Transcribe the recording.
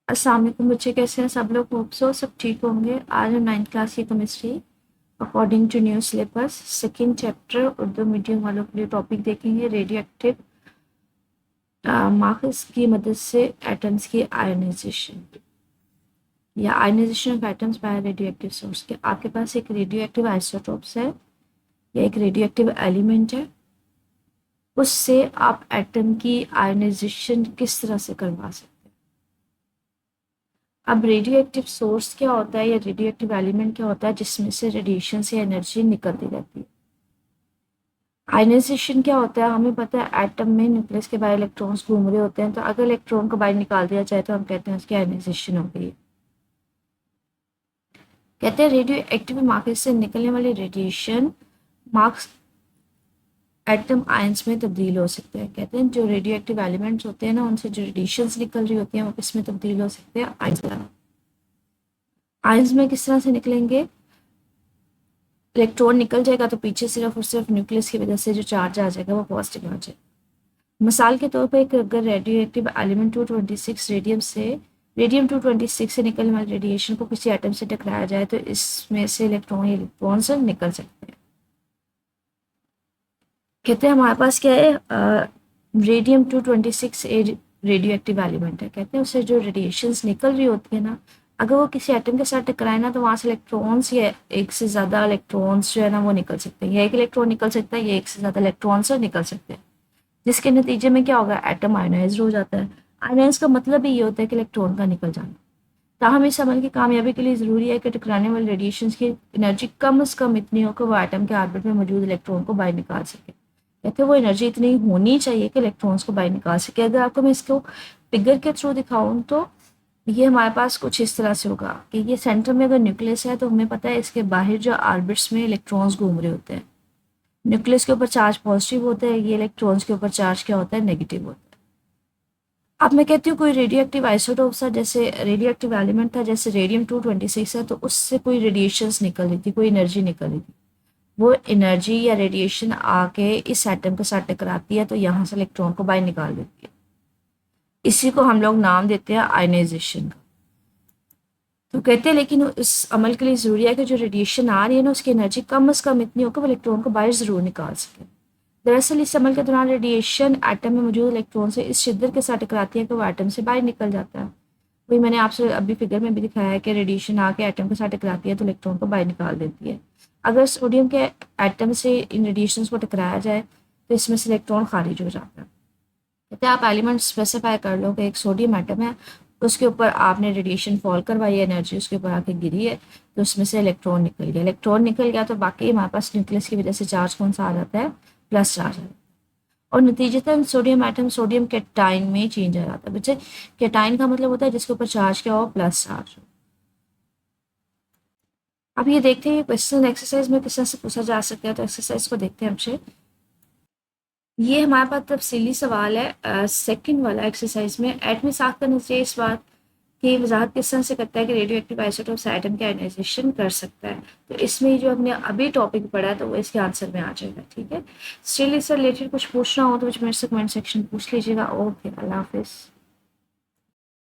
अस्सलाम वालेकुम बच्चे, कैसे हैं सब लोग? होप सो सब ठीक होंगे। आज हम 9th क्लास की chemistry according to new syllabus second chapter Urdu medium वालों के लिए टॉपिक देखेंगे, रेडियो एक्टिव मार्क्स की मदद से एटम्स की आयनाइजेशन या ionisation of atoms by radioactive source. के आपके पास एक रेडियो एक्टिव आइसोटोप्स है या एक रेडियो एक्टिव एलिमेंट है, उससे आप एटम की आयनाइजेशन किस तरह से करवा सकते हैं। अब रेडियो एक्टिव सोर्स क्या होता है या रेडियो एक्टिव एलिमेंट क्या होता है जिसमें से रेडिएशन से एनर्जी निकलती रहती है। आयनाइजेशन क्या होता है, हमें पता है एटम में न्यूक्लियस के बाहर इलेक्ट्रॉन्स घूम रहे होते हैं, तो अगर इलेक्ट्रॉन को बाहर निकाल दिया जाए तो हम कहते हैं उसकी आयनाइजेशन हो गई है। कहते हैं रेडियो एक्टिव मार्क्स से निकलने वाली रेडिएशन मार्क्स एटम आयंस में तब्दील हो सकते हैं। कहते हैं जो रेडियो एक्टिव एलिमेंट्स होते हैं ना, उनसे जो रेडिएशंस निकल रही होती हैं वो किस में तब्दील हो सकते हैं? आयंस में। आयंस में किस तरह से निकलेंगे? इलेक्ट्रॉन निकल जाएगा तो पीछे सिर्फ और सिर्फ न्यूक्लियस की वजह से जो चार्ज आ जाएगा वो पॉजिटिव आ जाएगा। मिसाल के तौर पर एक अगर रेडियो एक्टिव एलिमेंट 226 रेडियम 226 से निकलने वाले रेडिएशन को किसी एटम से टकराया जाए तो इसमें से इलेक्ट्रॉन या इलेक्ट्रॉन्स निकल सकते हैं। कहते हैं हमारे पास क्या है, रेडियम 226 रेडियो एक्टिव एलिमेंट है। कहते हैं उससे जो रेडिएशंस निकल रही होती है ना, अगर वो किसी एटम के साथ टकराए ना तो वहाँ से इलेक्ट्रॉन्स या एक से ज़्यादा इलेक्ट्रॉन्स जो है ना वो निकल सकते हैं, या एक इलेक्ट्रॉन निकल सकता है या एक से ज़्यादा इलेक्ट्रॉन्स निकल सकते हैं, जिसके नतीजे में क्या होगा, एटम आयनाइज हो जाता है। आयनाइज का मतलब ही ये होता है कि इलेक्ट्रॉन का निकल जाना। ताहम इस अमल की कामयाबी के लिए ज़रूरी है कि टकराने वाले रेडिएशन की एनर्जी कम से कम इतनी हो कि वो एटम के ऑर्बिट में मौजूद इलेक्ट्रॉन को बाहर निकाल सके। कहते हैं वो एनर्जी इतनी होनी चाहिए कि इलेक्ट्रॉन्स को बाहर निकाल सके। अगर आपको मैं इसको फिगर के थ्रू दिखाऊं तो ये हमारे पास कुछ इस तरह से होगा कि ये सेंटर में अगर न्यूक्लियस है तो हमें पता है इसके बाहर जो ऑर्बिट्स में इलेक्ट्रॉन्स घूम रहे होते हैं, न्यूक्लियस के ऊपर चार्ज पॉजिटिव होता है, ये इलेक्ट्रॉन्स के ऊपर चार्ज क्या होता है, नेगेटिव होता है। अब मैं कहती हूँ कोई रेडियो एक्टिव आइसोटोप था, जैसे रेडियो एक्टिव एलिमेंट था जैसे रेडियम 226 है, तो उससे कोई रेडिएशंस निकल रही थी, कोई एनर्जी निकल रही थी। वो एनर्जी या रेडिएशन आके इस एटम के साथ टकराती है तो यहाँ से इलेक्ट्रॉन को बाहर निकाल देती है। इसी को हम लोग नाम देते हैं आयनाइजेशन का। तो कहते हैं लेकिन इस अमल के लिए ज़रूरी है कि जो रेडिएशन आ रही है ना उसकी एनर्जी कम से कम इतनी हो कि वो इलेक्ट्रॉन को बाहर ज़रूर निकाल सके। दरअसल इस अमल के दौरान रेडिएशन एटम में मौजूद इलेक्ट्रॉन से इस शिद्दत के साथ टकराती है कि वो एटम से बाहर निकल जाता है। वही मैंने आपसे अभी फिगर में भी दिखाया है कि रेडिएशन आके एटम के साथ टकराती है तो इलेक्ट्रॉन को बाहर निकाल देती है। अगर सोडियम के एटम से इन रेडिएशन को टकराया जाए तो इसमें से इलेक्ट्रॉन खारिज हो जाता है। कहते हैं आप एलिमेंट स्पेसिफाई कर लो कि एक सोडियम एटम है, उसके ऊपर आपने रेडिएशन फॉल करवाई है, एनर्जी उसके ऊपर आके गिरी है, तो उसमें से इलेक्ट्रॉन निकल गया। इलेक्ट्रॉन निकल गया तो बाकी हमारे पास न्यूक्लियस की वजह से चार्ज कौन सा आ जाता है, प्लस चार्ज आ जाता है, और नतीजतन सोडियम एटम सोडियम कैटाइन में चेंज आ जाता है। बच्चे कैटाइन का मतलब होता है जिसके ऊपर चार्ज क्या हो, प्लस चार्ज हो। अब ये देखते हैं क्वेश्चन एक्सरसाइज में किस तरह से पूछा जा सकता है, तो एक्सरसाइज को देखते हैं हमसे। ये हमारे पास तफसीली सवाल है सेकंड वाला एक्सरसाइज में। एटमी साख्त का नजरिया इस बात की वजाहत किस तरह से करता है कि रेडियो एक्टिव आइसोटोप एटम के आयनाइजेशन कर सकता है। तो इसमें जो हमने अभी टॉपिक पढ़ा है तो वो इसके आंसर में आ जाएगा। ठीक है, स्टिल इससे रिलेटेड कुछ पूछना हो तो मुझे मेरे से कमेंट सेक्शन पूछ लीजिएगा। ओके, अल्लाह हाफिज़।